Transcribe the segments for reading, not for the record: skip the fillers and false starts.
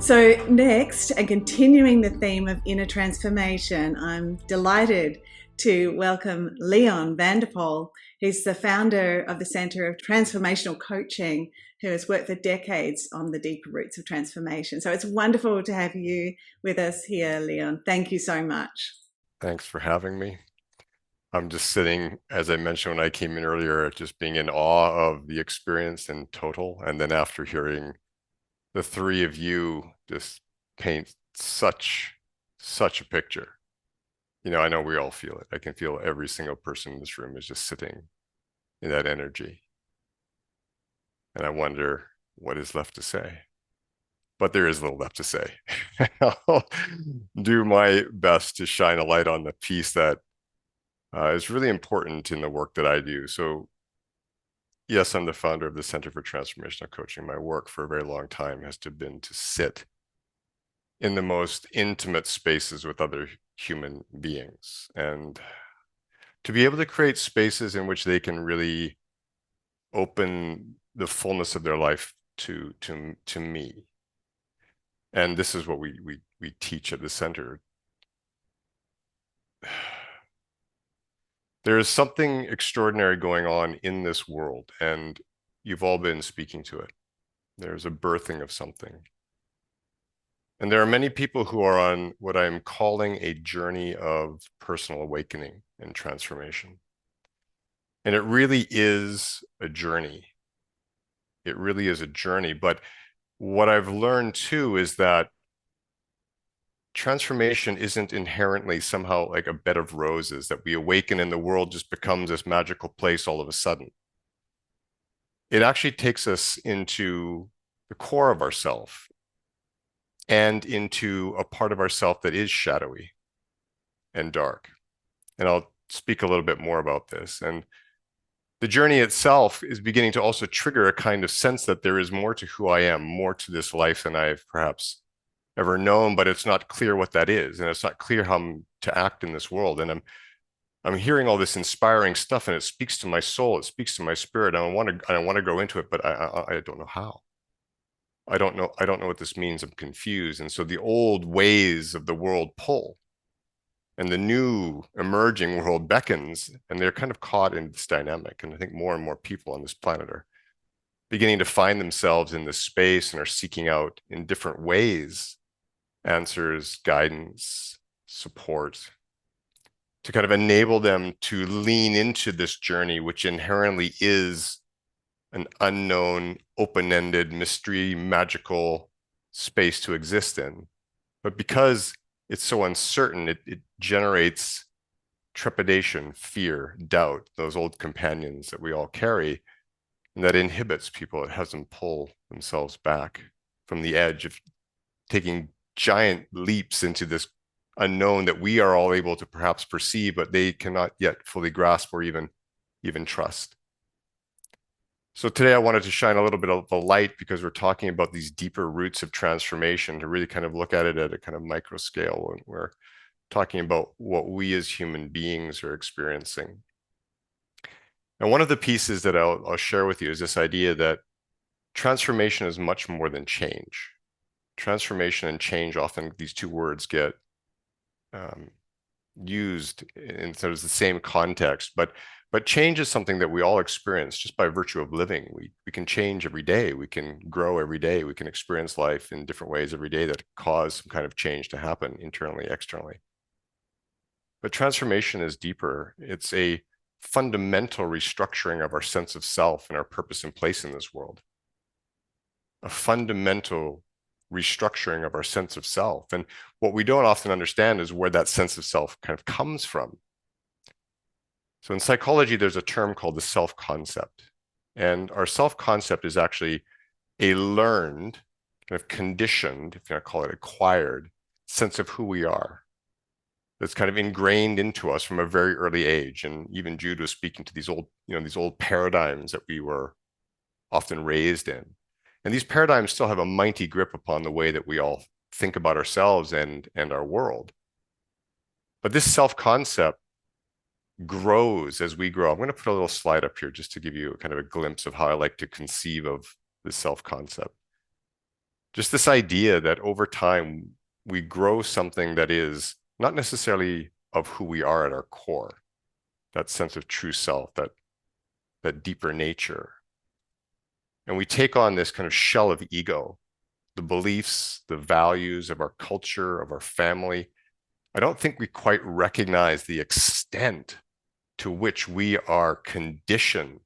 So, next, and continuing the theme of inner transformation, I'm delighted to welcome Leon VanderPol. He's the founder of the Center of Transformational Coaching, who has worked for decades on the deeper roots of transformation. So, it's wonderful to have you with us here, Leon. Thank you so much. Thanks for having me. I'm just sitting, as I mentioned when I came in earlier, just being in awe of the experience in total. And then after hearing the three of you just paint such a picture. I know we all feel it. I can feel every single person in this room is just sitting in that energy. And I wonder what is left to say. But there is little left to say. I'll do my best to shine a light on the piece that is really important in the work that I do. So yes, I'm the founder of the Center for Transformational Coaching. My work for a very long time has been to sit in the most intimate spaces with other human beings and to be able to create spaces in which they can really open the fullness of their life to me. And this is what we teach at the center. There is something extraordinary going on in this world, and you've all been speaking to it. There's a birthing of something. And there are many people who are on what I'm calling a journey of personal awakening and transformation. And it really is a journey. It really is a journey. But what I've learned too is that transformation isn't inherently somehow like a bed of roses that we awaken and the world just becomes this magical place all of a sudden. It actually takes us into the core of ourself and into a part of ourself that is shadowy and dark. And I'll speak a little bit more about this. And the journey itself is beginning to also trigger a kind of sense that there is more to who I am, more to this life than I've perhaps ever known, but it's not clear what that is. And it's not clear how I'm to act in this world. And I'm hearing all this inspiring stuff and it speaks to my soul, it speaks to my spirit. And I want to go into it, but I don't know how. I don't know what this means. I'm confused. And so the old ways of the world pull and the new emerging world beckons, and they're kind of caught in this dynamic. And I think more and more people on this planet are beginning to find themselves in this space and are seeking out in different ways answers, guidance, support to kind of enable them to lean into this journey, which inherently is an unknown, open-ended, mystery, magical space to exist in. But because it's so uncertain, it generates trepidation, fear, doubt, those old companions that we all carry, and that inhibits people. It has them pull themselves back from the edge of taking giant leaps into this unknown that we are all able to perhaps perceive, but they cannot yet fully grasp or even trust. So today I wanted to shine a little bit of the light because we're talking about these deeper roots of transformation to really kind of look at it at a kind of micro scale. And we're talking about what we as human beings are experiencing. And one of the pieces that I'll share with you is this idea that transformation is much more than change. Transformation and change, often these two words get used in sort of the same context, but change is something that we all experience just by virtue of living. We can change every day. We can grow every day. We can experience life in different ways every day that cause some kind of change to happen internally, externally. But transformation is deeper. It's a fundamental restructuring of our sense of self and our purpose and place in this world. A fundamental restructuring of our sense of self. And what we don't often understand is where that sense of self kind of comes from. So in psychology, there's a term called the self-concept. And our self-concept is actually a learned, kind of conditioned, if you want to call it acquired, sense of who we are. That's kind of ingrained into us from a very early age. And even Jude was speaking to these old paradigms that we were often raised in. And these paradigms still have a mighty grip upon the way that we all think about ourselves and our world. But this self-concept grows as we grow. I'm going to put a little slide up here just to give you kind of a glimpse of how I like to conceive of the self-concept. Just this idea that over time we grow something that is not necessarily of who we are at our core, that sense of true self, that deeper nature. And we take on this kind of shell of ego, the beliefs, the values of our culture, of our family. I don't think we quite recognize the extent to which we are conditioned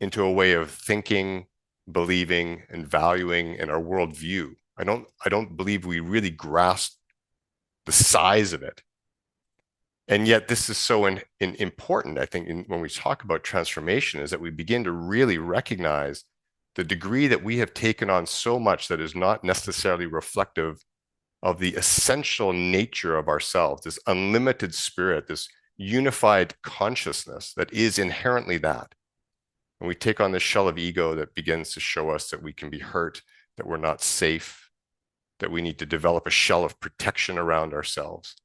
into a way of thinking, believing, and valuing in our worldview. I don't believe we really grasp the size of it. And yet this is so important, I think, when we talk about transformation, is that we begin to really recognize the degree that we have taken on so much that is not necessarily reflective of the essential nature of ourselves, this unlimited spirit, this unified consciousness that is inherently that. And we take on this shell of ego that begins to show us that we can be hurt, that we're not safe, that we need to develop a shell of protection around ourselves,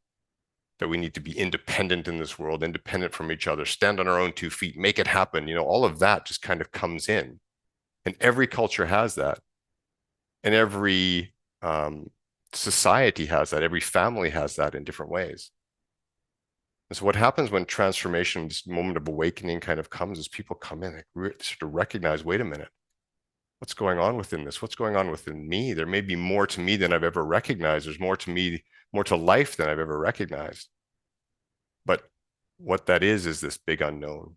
that we need to be independent in this world, independent from each other, stand on our own 2 feet, make it happen. All of that just kind of comes in. And every culture has that. And every society has that. Every family has that in different ways. And so what happens when transformation, this moment of awakening kind of comes, is people come in and sort of recognize, wait a minute, what's going on within this? What's going on within me? There may be more to me than I've ever recognized. There's more to me, more to life than I've ever recognized. But what that is this big unknown.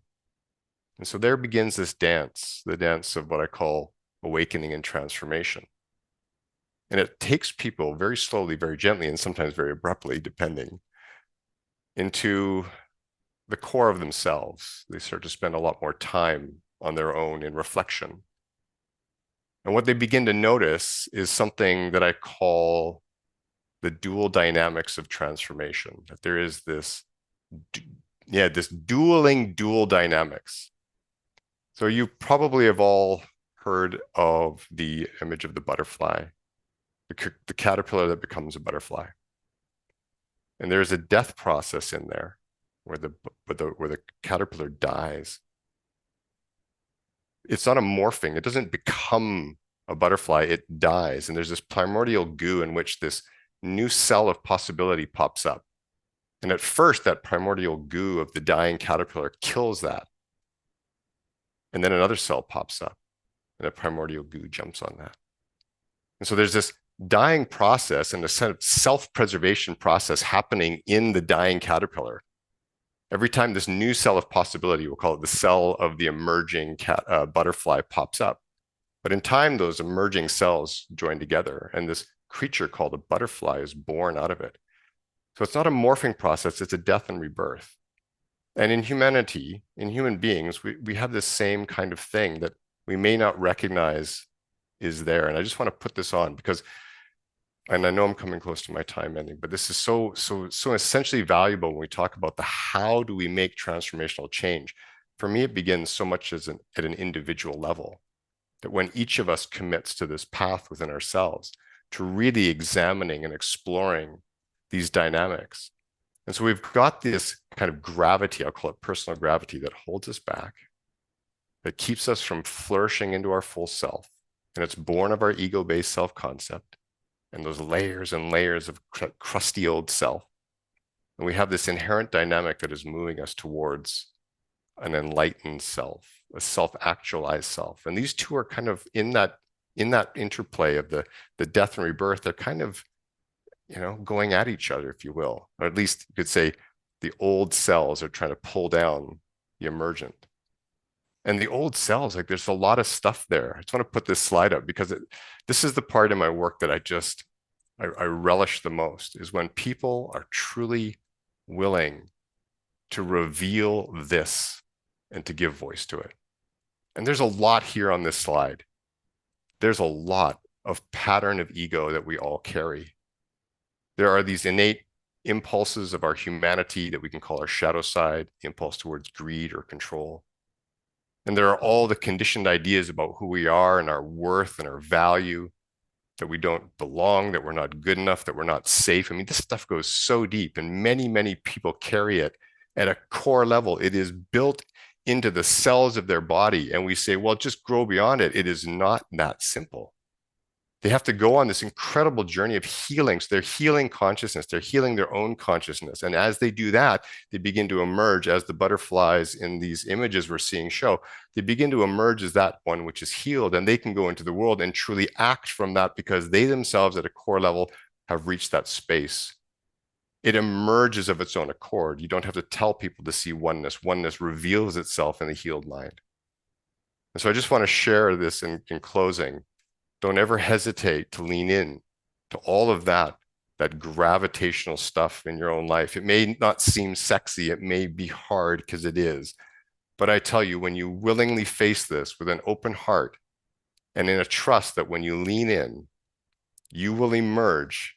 And so there begins this dance, the dance of what I call awakening and transformation. And it takes people very slowly, very gently, and sometimes very abruptly, depending, into the core of themselves. They start to spend a lot more time on their own in reflection. And what they begin to notice is something that I call the dual dynamics of transformation, that there is this dueling dual dynamics. So you probably have all heard of the image of the butterfly, the caterpillar that becomes a butterfly. And there's a death process in there where the caterpillar dies. It's not a morphing. It doesn't become a butterfly. It dies. And there's this primordial goo in which this new cell of possibility pops up. And at first, that primordial goo of the dying caterpillar kills that. And then another cell pops up, and the primordial goo jumps on that. And so there's this dying process and a set of self-preservation process happening in the dying caterpillar. Every time this new cell of possibility, we'll call it the cell of the emerging butterfly, pops up. But in time, those emerging cells join together, and this creature called a butterfly is born out of it. So it's not a morphing process, it's a death and rebirth. And in humanity, in human beings, we have this same kind of thing that we may not recognize is there. And I just want to put this on because, and I know I'm coming close to my time ending, but this is so essentially valuable when we talk about the how do we make transformational change. For me, it begins so much at an individual level, that when each of us commits to this path within ourselves, to really examining and exploring these dynamics. And so we've got this kind of gravity, I'll call it personal gravity, that holds us back, that keeps us from flourishing into our full self. And it's born of our ego-based self-concept and those layers and layers of crusty old self. And we have this inherent dynamic that is moving us towards an enlightened self, a self-actualized self. And these two are kind of in that interplay of the death and rebirth. They're kind of, going at each other, if you will, or at least you could say the old cells are trying to pull down the emergent. And the old cells, like there's a lot of stuff there. I just want to put this slide up because this is the part in my work that I relish the most, is when people are truly willing to reveal this and to give voice to it. And there's a lot here on this slide. There's a lot of pattern of ego that we all carry. There are these innate impulses of our humanity that we can call our shadow side, impulse towards greed or control. And there are all the conditioned ideas about who we are and our worth and our value, that we don't belong, that we're not good enough, that we're not safe. I mean, this stuff goes so deep, and many, many people carry it at a core level. It is built into the cells of their body. And we say, well, just grow beyond it. It is not that simple. They have to go on this incredible journey of healing. So they're healing consciousness, they're healing their own consciousness. And as they do that, they begin to emerge as the butterflies in these images we're seeing show. They begin to emerge as that one which is healed, and they can go into the world and truly act from that because they themselves at a core level have reached that space. It emerges of its own accord. You don't have to tell people to see oneness. Oneness reveals itself in the healed mind. And so I just want to share this in closing. Don't ever hesitate to lean in to all of that gravitational stuff in your own life. It may not seem sexy, it may be hard because it is. But I tell you, when you willingly face this with an open heart and in a trust that when you lean in, you will emerge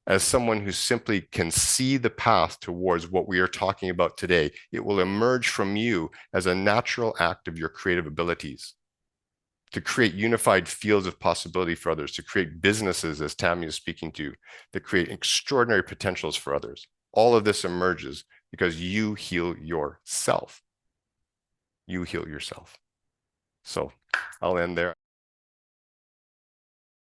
as someone who simply can see the path towards what we are talking about today. It will emerge from you as a natural act of your creative abilities to create unified fields of possibility for others, to create businesses, as Tammy is speaking to, that create extraordinary potentials for others. All of this emerges because you heal yourself. You heal yourself. So I'll end there.